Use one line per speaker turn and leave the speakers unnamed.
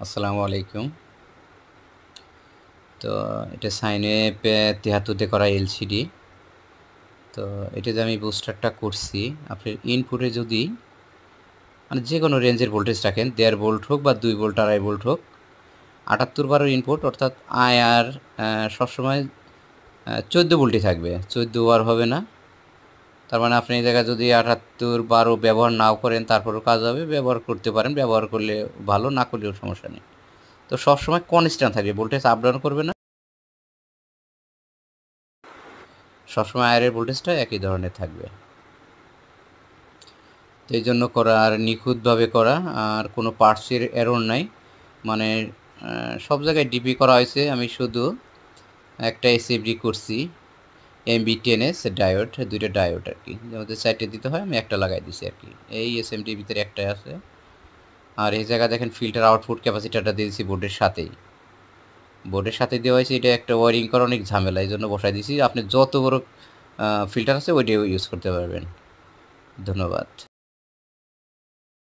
আসসালামু আলাইকুম। তো এটা সাইনওয়েভ ৭৩ তে করা এলসিডি। তো এটাতে আমি বুস্টারটা করছি। আপনার ইনপুটে যদি মানে যে কোনো রেঞ্জের ভোল্টেজ রাখেন, ১.৫ ভোল্ট হোক বা ২ ভোল্ট ২.৫ ভোল্ট হোক, ৭৮ বারের ইনপুট অর্থাৎ আইআর সবসময় ১৪ ভোল্টই থাকবে, ১৪ বার হবে না। তার মানে আপনি এই জায়গায় যদি ৭৮/১২ ব্যবহার নাও করেন তারপরেও কাজ হবে, ব্যবহার করতে পারেন, ব্যবহার করলে ভালো, না করলেও সমস্যা নেই। তো সবসময় কনস্ট্যান্ট থাকবে, ভোল্টেজ আপ ডাউন করবে না, সবসময় আয়ারের ভোল্টেজটা একই ধরনের থাকবে। তো এই জন্য করা, আর নিখুঁতভাবে করা, আর কোনো পার্টসের এরর নাই। মানে সব জায়গায় ডিপি করা হয়েছে, আমি শুধু একটা এসএফডি করছি, MB10S ডায়োড, দুইটা ডায়োড আর কি, যেমন 4টে দিতে হয়, আমি একটা লাগাই দিছি আর কি। এই এসএমডির ভিতরে একটাই আছে। আর এই জায়গায় দেখেন ফিল্টার আউটপুট ক্যাপাসিটারটা দিয়েছি বোর্ডের সাথেই, বোর্ডের সাথে দেওয়া হয়েছে। এটা একটা ওয়ারিং করা অনেক ঝামেলা, এই জন্য বসাই দিয়েছি। আপনি যত বড় ফিল্টার আছে ওইটাও ইউজ করতে পারবেন। ধন্যবাদ।